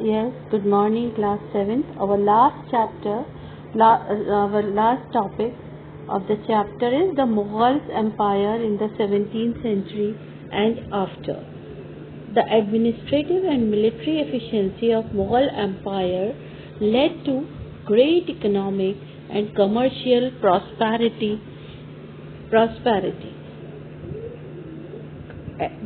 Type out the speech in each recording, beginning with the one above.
Yes, good morning, class 7th. Our last chapter, our last topic of the chapter is the Mughal Empire in the 17th century and after. The administrative and military efficiency of Mughal Empire led to great economic and commercial prosperity.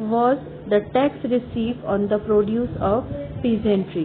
was the tax received on the produce of peasantry।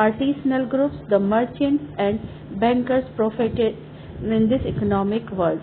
artisanal groups, the merchants and bankers profited in this economic world।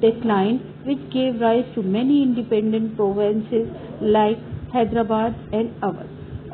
declined, which gave rise to many independent provinces like Hyderabad and Awadh।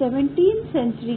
17th century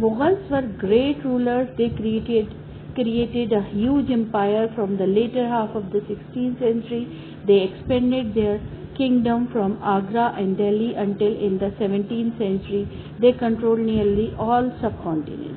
Mughals were great rulers। They created a huge empire from the later half of the 16th century। They expanded their kingdom from Agra and Delhi until in the 17th century they controlled nearly all subcontinent।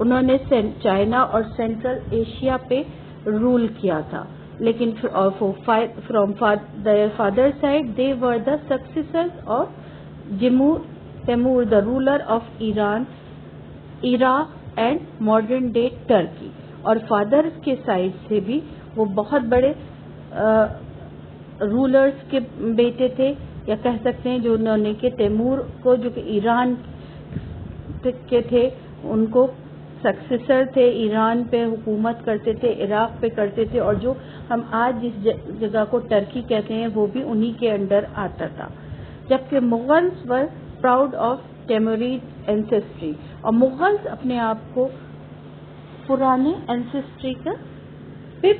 انہوں نے China اور central Asia پہ role کیا تھا. لیکن from their father side they were the successors of Timur, the ruler of Iran, Iraq and modern day Turkey. اور father کے side سے بھی وہ بہت بڑے رولرز کے بیٹے تھے، یا کہہ سکتے ہیں جو انہوں نے کہ تیمور کو جو کہ ایران کے تھے ان کو سکسیسر تھے، ایران پہ حکومت کرتے تھے، عراق پہ کرتے تھے، اور جو ہم آج جس جگہ کو ٹرکی کہتے ہیں وہ بھی انہی کے انڈر آتا تھا. جبکہ مغلز ور پراؤڈ آف تیموریڈ اینسیسٹری، اور مغلز اپنے آپ کو پرانے اینسیسٹری کا پہ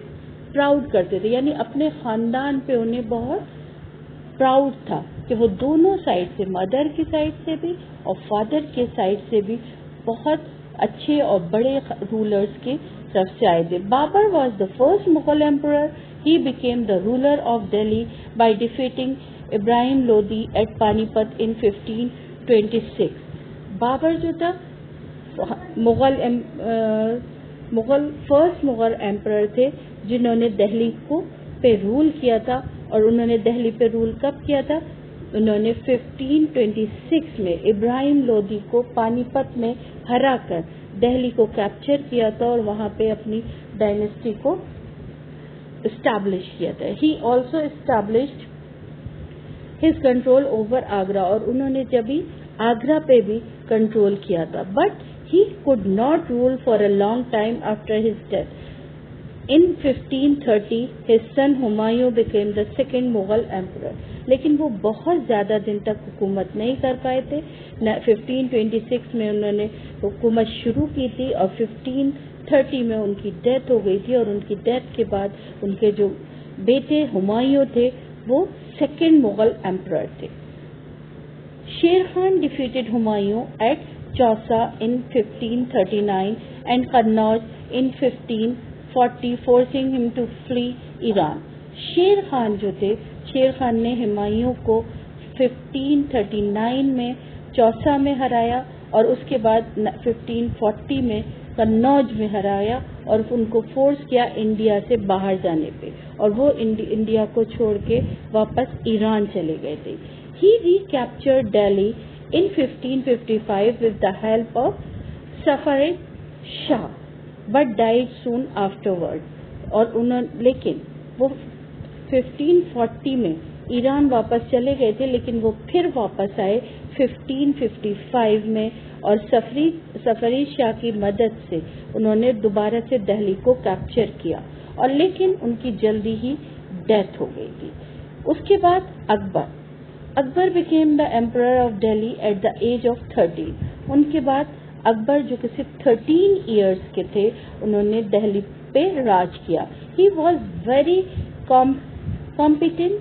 پراؤڈ کرتے تھے، یعنی اپنے خاندان پہ انہیں بہت پراؤڈ تھا کہ وہ دونوں سائڈ سے، مدر کی سائڈ سے بھی اور فادر کے سائڈ سے بھی بہت اچھے اور بڑے رولرز کی طرف سے آئے تھے. Babur was the first Mughal emperor. He became the ruler of Delhi by defeating Ibrahim Lodhi at Panipat ان 1526. بابر جو تھا فرسٹ مغل ایمپرر تھے جنہوں نے دہلی کو پہ رول کیا تھا. اور انہوں نے دہلی پہ رول کب کیا تھا؟ انہوں نے 1526 میں ابراہیم لودھی کو پانی پت میں ہرا کر دہلی کو کیپچر کیا تھا اور وہاں پہ اپنی ڈائنیسٹی کو اسٹیبلش کیا تھا. He also established his control over Agra, اور انہوں نے جبھی آگرہ پہ بھی کنٹرول کیا تھا. But he could not rule for a long time after his death. In 1530 his son Humayun became the second Mughal emperor. لیکن وہ بہت زیادہ دن تک حکومت نہیں کر پائے تھے. 1526 میں انہوں نے حکومت شروع کی تھی اور 1530 میں ان کی ڈیتھ ہو گئی تھی، اور ان کی ڈیتھ کے بعد ان کے جو بیٹے ہمایوں تھے وہ سیکنڈ مغل ایمپرر تھے. Sher Khan defeated Humayun at Chausa in 1539 and Kannauj in 1540 forcing him to flee Iran. Sher Khan جو تھے، شیر خان نے ہمایوں کو 1539 میں چوسا میں ہرایا اور اس کے بعد 1540 میں قنوج میں ہرایا اور ان کو فورس کیا انڈیا سے باہر جانے پہ، اور وہ انڈیا کو چھوڑ کے واپس ایران چلے گئے تھے. He recaptured Delhi in 1555 with the help of Safarid Shah but died soon afterward. اور لیکن وہ 1540 میں ایران واپس چلے گئے تھے، لیکن وہ پھر واپس آئے 1555 میں، اور سفرید شاہ کی مدد سے انہوں نے دوبارہ سے دہلی کو کیپچر کیا، اور لیکن ان کی جلدی ہی ڈیتھ ہو گئی تھی. اس کے بعد اکبر became the emperor of Delhi at the age of 13. ان کے بعد اکبر جو کہ صرف 13 ایئرس کے تھے انہوں نے دہلی پہ راج کیا. He was very competent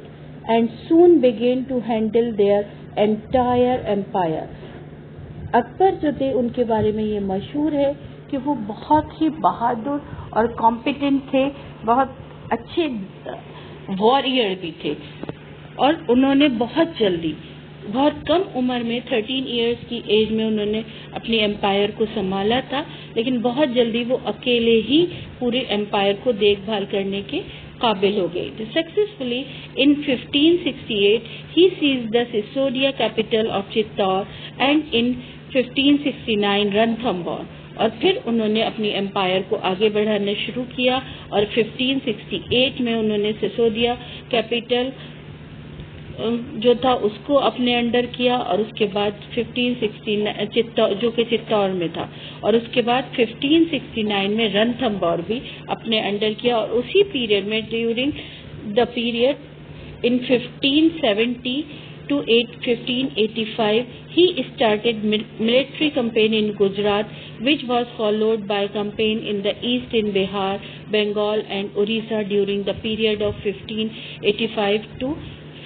and soon began to handle their entire empire. اکبر جو تھے ان کے بارے میں یہ مشہور ہے کہ وہ بہت ہی بہادر اور کمپیٹنٹ تھے، بہت اچھے وارئر بھی تھے، اور انہوں نے بہت جلدی، بہت کم عمر میں 13 ایئرس کی ایج میں انہوں نے اپنی امپائر کو سنبھالا تھا، لیکن بہت جلدی وہ اکیلے ہی پورے امپائر کو دیکھ بھال کرنے کے قابل ہو گئے تھے. Successfully in 1568 he seized the Sisodia capital of Chittor and in 1569 Ranthambore. اور پھر انہوں نے اپنی امپائر کو آگے بڑھانا شروع کیا، اور 1568 میں انہوں نے سسودیا کیپٹل جو تھا اس کو اپنے انڈر کیا، اور اس کے بعد 1569 جو کہ چتور میں تھا، اور اس کے بعد 1569 میں رنتھمبور بھی اپنے انڈر کیا. اور اسی پیریڈ میں during the period in 1570 to 1585 he started military campaign in Gujarat, which was followed by campaign in the east in Bihar, Bengal and Orissa during the period of 1585 to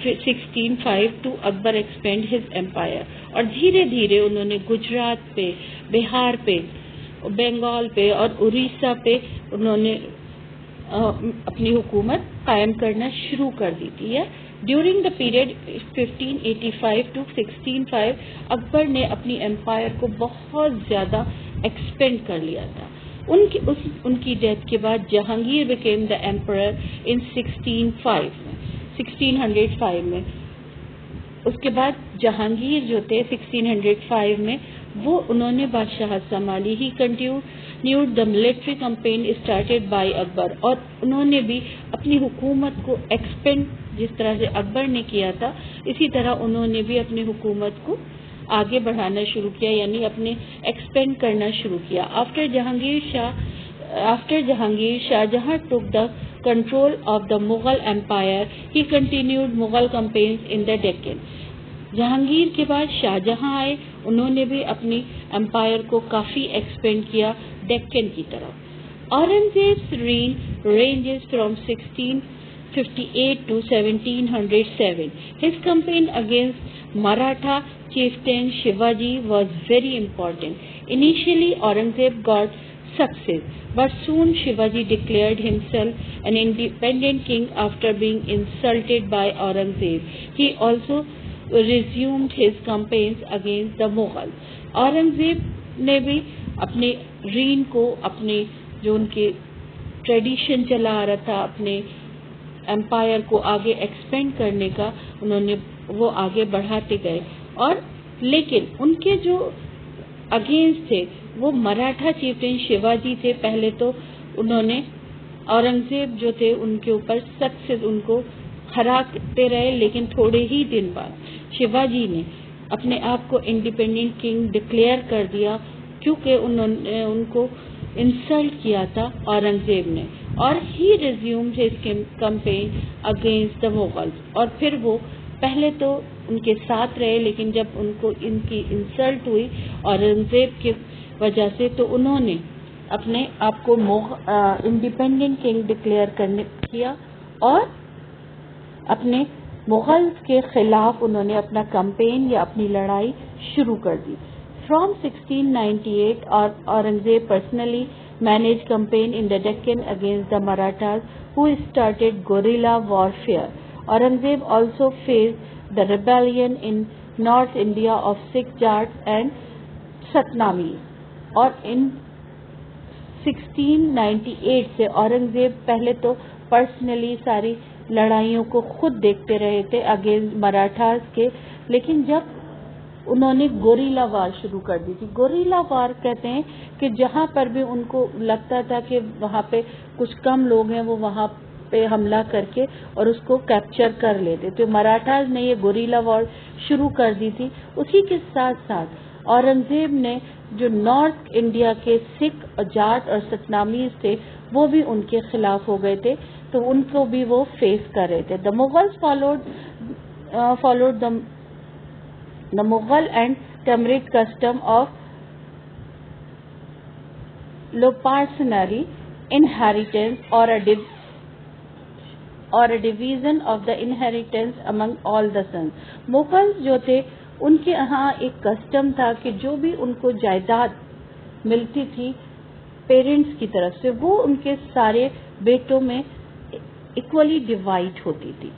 1605 to Akbar expand his empire. اور دھیرے دھیرے انہوں نے گجرات پہ، بہار پہ، بنگال پہ اور اڑیسہ پہ انہوں نے اپنی حکومت قائم کرنا شروع کر دی تھی. ڈیورنگ دا پیریڈ 1585 to 1605 اکبر نے اپنی امپائر کو بہت زیادہ ایکسپینڈ کر لیا تھا. ان کی ڈیتھ کے بعد جہانگیر بیکیم دا ایمپرر ان 1605 میں. اس کے بعد جہانگیر جو تھے 1605 میں وہ انہوں نے بادشاہت سنبھالی. He continued the military campaign started by Akbar, اور انہوں نے بھی اپنی حکومت کو ایکسپینڈ جس طرح سے اکبر نے کیا تھا اسی طرح انہوں نے بھی اپنی حکومت کو آگے بڑھانا شروع کیا, یعنی اپنے ایکسپینڈ کرنا شروع کیا. After Jahangir Shah Jahan took the control of the Mughal empire, he continued Mughal campaigns in the Deccan. Jahangir کے بعد شاہ جہاں آئے, انہوں نے بھی اپنی امپائر کو کافی ایکسپینڈ کیا ڈیکن کی طرف. اورنگزیب's reign ranges from 1658 to 1707. His campaign against Maratha chieftain Shivaji was very important. Initially, Aurangzeb got success, but soon Shivaji declared himself an independent king after being insulted by Aurangzeb. He also resumed his campaigns against the Mughals. Aurangzeb نے بھی اپنے رین کو, اپنے جو ان کے tradition چلا آ رہا تھا اپنے امپائر کو آگے ایکسپینڈ کرنے کا, انہوں نے وہ آگے بڑھاتے گئے. اور لیکن ان کے جو اگینسٹ تھے وہ مراٹھا چیفٹین شیواجی تھے. پہلے تو انہوں نے اورنگزیب جو تھے ان کے اوپر سخت سے ان کو ہراتے رہے, لیکن تھوڑے ہی دن بعد شیواجی نے اپنے آپ کو انڈیپینڈنٹ کنگ ڈکلیئر کر دیا کیونکہ انہوں نے ان کو انسلٹ کیا تھا اورنگزیب نے. اور he resumed his campaign against the Mughals, اور پھر وہ پہلے تو ان کے ساتھ رہے لیکن جب ان کو ان کی انسلٹ ہوئی اورنگزیب کی وجہ سے تو انہوں نے اپنے آپ کو انڈیپینڈنٹ کنگ ڈکلیئر کیا اور اپنے مغلز کے خلاف انہوں نے اپنا کمپین یا اپنی لڑائی شروع کر دی. From 1698, Aurangzeb personally managed campaign in the Deccan against the Marathas, who started guerrilla warfare. Aurangzeb also faced the rebellion in North India of Sikh Jats and Satnamis. اور in 1698 سے اورنگزیب پہلے تو پرسنلی ساری لڑائیوں کو خود دیکھتے رہے تھے اگینسٹ مراٹھاز کے, لیکن جب انہوں نے گوریلا وار شروع کر دی تھی. گوریلا وار کہتے ہیں کہ جہاں پر بھی ان کو لگتا تھا کہ وہاں پہ کچھ کم لوگ ہیں وہ وہاں پہ حملہ کر کے اور اس کو کیپچر کر لیتے. تو مراٹھاز نے یہ گوریلا وار شروع کر دی تھی. اسی کے ساتھ ساتھ اورنگزیب نے جو نارتھ انڈیا کے سکھ جاٹ اور ستنامیز تھے وہ بھی ان کے خلاف ہو گئے تھے, تو ان کو بھی وہ فیس کر رہے تھے. The Mughals followed the Mughal and Timurid custom of loparcenary inheritance or a division of the inheritance among all the sons. Mughal جو تھے ان کے یہاں ایک کسٹم تھا کہ جو بھی ان کو جائیداد ملتی تھی پیرنٹس کی طرف سے وہ ان کے سارے بیٹوں میں ایکولی ڈیوائڈ ہوتی تھی.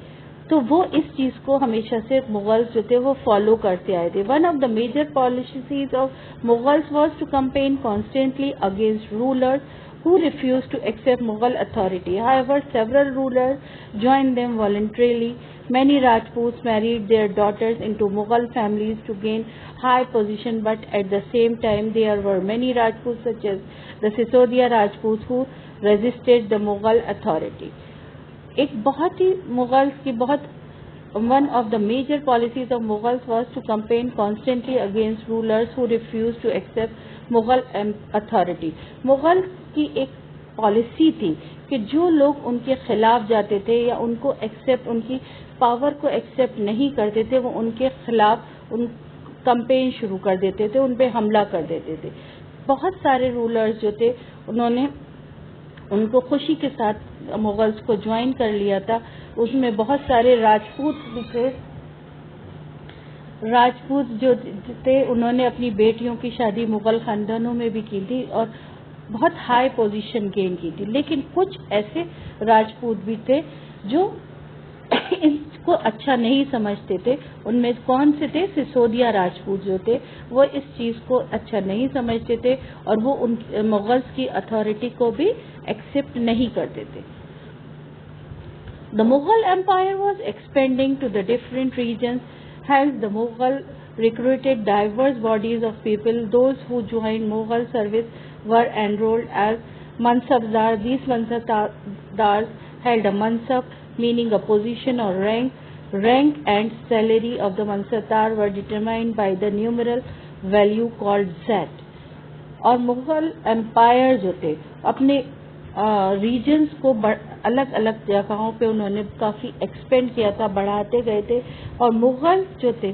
تو وہ اس چیز کو ہمیشہ سے مغلز جو تھے وہ فالو کرتے آئے تھے. One of the major policies of Mughals was to campaign constantly against rulers who refused to accept Mughal authority. However, several rulers joined them voluntarily. Many Rajputs married their daughters into Mughal families to gain high position, but at the same time there were many Rajputs such as the Sisodia Rajputs who resisted the Mughal authority. ایک بہت ہی مغلز کی one of the major policies of Mughals was to campaign constantly against rulers who refused to accept Mughal authority. Mughal کی ایک policy تھی کہ جو لوگ ان کے خلاف جاتے تھے یا ان کو ایکسیپٹ ان کی پاور کو ایکسیپٹ نہیں کرتے تھے وہ ان کے خلاف ان کمپین شروع کر دیتے تھے, ان پہ حملہ کر دیتے تھے. بہت سارے رولرز جو تھے انہوں نے ان کو خوشی کے ساتھ مغلز کو جوائن کر لیا تھا. اس میں بہت سارے راجپوت بھی تھے. راجپوت جو تھے انہوں نے اپنی بیٹیوں کی شادی مغل خاندانوں میں بھی کی تھی اور بہت ہائی پوزیشن گین کی تھی. لیکن کچھ ایسے راجپوت بھی تھے جو کو اچھا نہیں سمجھتے تھے. ان میں کون سے تھے؟ سسودیا راجپوت جو تھے وہ اس چیز کو اچھا نہیں سمجھتے تھے اور وہ ان مغلز کی اتھارٹی کو بھی ایکسیپٹ نہیں کرتے تھے. The Mughal Empire was expanding to the different regions. Hence, the Mughal recruited diverse bodies of people. Those who joined Mughal service were enrolled as mansabdar. These mansabdars held a mansab, meaning a position or rank. Rank and salary of the mansabdar were determined by the numeral value called zat. اور Mughal umpire جو تھے اپنے regions کو الگ الگ جگہوں پہ انہوں نے کافی ایکسپینڈ کیا تھا، بڑھاتے گئے تھے. اور مغل جو تھے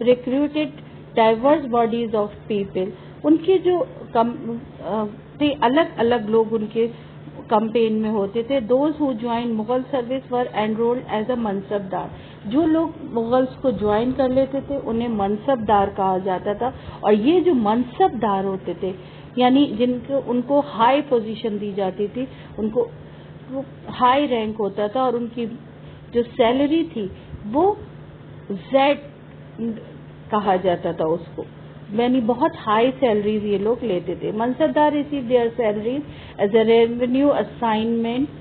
recruited diverse bodies of people, ان کے جو تھے الگ الگ لوگ ان کے کمپین میں ہوتے تھے. Those who join Mughal service were enrolled as a منصب دار. جو لوگ مغلس کو جوائن کر لیتے تھے انہیں منصب دار کہا جاتا تھا. اور یہ جو منصب دار ہوتے تھے یعنی ان کو ہائی پوزیشن دی جاتی تھی، ان کو ہائی رینک ہوتا تھا اور ان کی جو سیلری تھی وہ زیڈ کہا جاتا تھا اس کو، یعنی بہت ہائی سیلریز یہ لوگ لیتے تھے. Mansabdar receive their salaries as a revenue assignment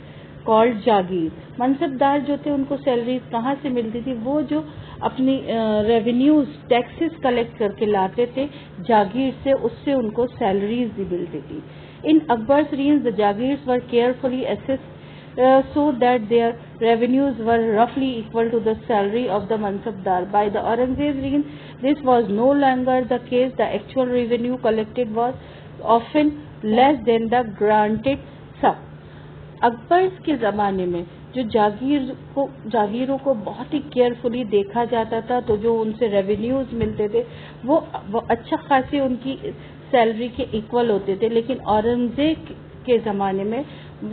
called jagir. منصب دار جو تھے ان کو سیلریز کہاں سے ملتی تھی؟ وہ جو اپنی ریونیوز ٹیکسز کلیکٹ کر کے لاتے تھے جاگیر سے، اس سے ان کو سیلریز بھی ملتی تھی. ان اکبر's reign the Jagirs were carefully assessed so that their revenues were roughly equal to the salary of the mansabdar. By the Aurangzeb's reign, this was no longer the case. The actual revenue collected was often less than the granted sum. اکبرز کے زمانے میں جو جاگیروں کو بہت ہی carefully دیکھا جاتا تھا، تو جو ان سے ریونیوز ملتے تھے وہ اچھا خاصے ان کی سیلری کے ایکول ہوتے تھے. لیکن اورنگزیب کے زمانے میں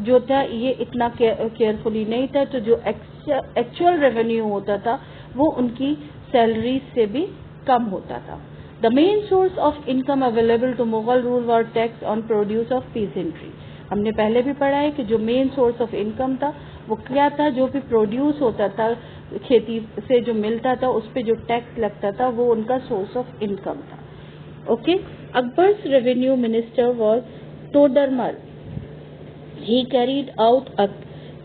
جو تھا یہ اتنا کیئرفلی نہیں تھا، تو جو ایکچوئل ریونیو ہوتا تھا وہ ان کی سیلریز سے بھی کم ہوتا تھا. The main source of income available to Mughal rule were tax on produce of peasantry. ہم نے پہلے بھی پڑھا ہے کہ جو مین سورس آف انکم تھا وہ کیا تھا؟ جو بھی پروڈیوس ہوتا تھا کھیتی سے جو ملتا تھا اس پہ جو ٹیکس لگتا تھا وہ ان کا سورس آف انکم تھا. Okay. اکبر's revenue minister was Todarmal. He carried out a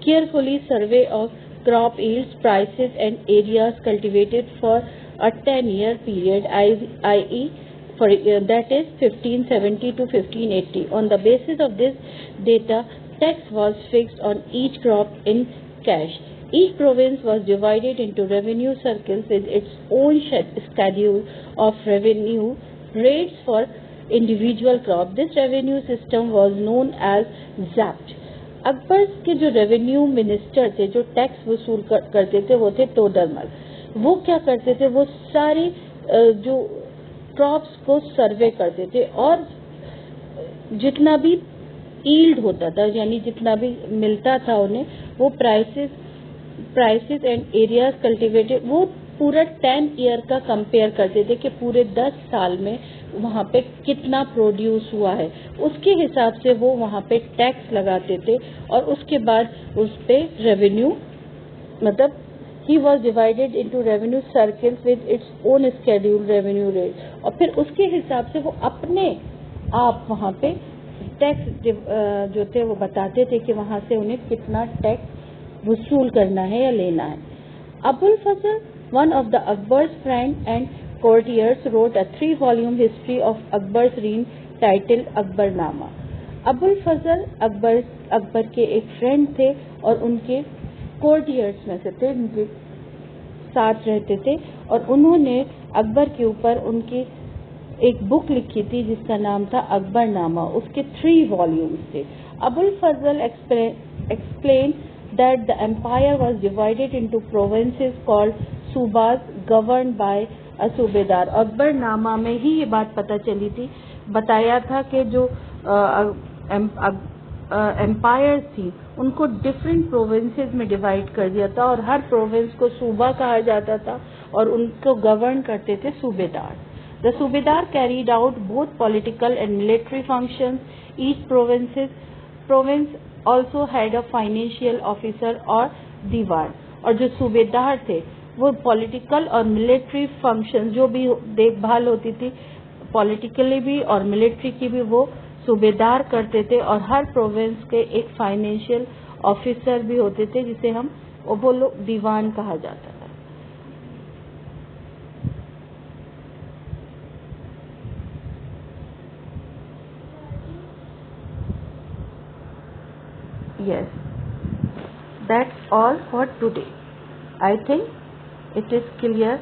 carefully survey of crop yields, prices and areas cultivated for a 10-year period, i.e. that is 1570 to 1580. On the basis of this data, tax was fixed on each crop in cash. Each province was divided into revenue circles with its own schedule of revenue rates for individual crop. This revenue system was known as zapt. اکبر کے جو revenue minister تھے جو tax وصول کرتے تھے وہ تھے ٹوڈرمل. وہ کیا کرتے تھے؟ وہ ساری جو کراپس کو سروے کرتے تھے اور جتنا بھی ایلڈ ہوتا تھا یعنی جتنا بھی ملتا تھا انہیں وہ پرائسز اینڈ ایریاز کلٹیویٹڈ وہ پورا 10 ایئر کا کمپیئر کرتے تھے کہ پورے 10 سال میں وہاں پہ کتنا پروڈیوس ہوا ہے، اس کے حساب سے وہ وہاں پہ ٹیکس لگاتے تھے اور اس کے بعد اس پہ ریونیو مطلب he was divided into revenue circles with its own scheduled revenue rate. اور پھر اس کے حساب سے وہ اپنے آپ وہاں پہ ٹیکس جو تھے وہ بتاتے تھے کہ وہاں سے انہیں کتنا ٹیکس وصول کرنا ہے یا لینا ہے. ابو الفضل, one of the Akbar's friend and courtiers, wrote a 3-volume history of Akbar's reign titled Akbar Nama. ابو الفضل اکبر کے ایک فرینڈ تھے اور ان کے کورٹیئرس میں سے تھے، ان کے ساتھ رہتے تھے اور انہوں نے اکبر کے اوپر ان کی ایک بک لکھی تھی جس کا نام تھا اکبر نامہ. اس کے 3 والیومز تھے. ابو الفضل explained that the empire was divided into provinces called subas governed by a subedar. اکبر نامہ میں ہی یہ بات پتہ چلی تھی، بتایا تھا کہ جو امپائر تھی ان کو ڈفرینٹ پروونسز میں ڈیوائڈ کر دیا تھا اور ہر پروونس کو صوبہ کہا جاتا تھا اور ان کو گورن کرتے تھے صوبیدار. The Subedar carried out both political and military functions. Each province also had a financial officer or دیوان. اور جو صوبیدار تھے وہ پولیٹیکل اور ملٹری فنکشن جو بھی دیکھ بھال ہوتی تھی پولیٹیکلی بھی اور ملٹری کی بھی وہ صوبیدار کرتے تھے، اور ہر پروونس کے ایک فائنینشیل آفیسر بھی ہوتے تھے جسے ہم وہ لوگ دیوان کہا جاتا تھا. Yes, that's all for today. I think it is clear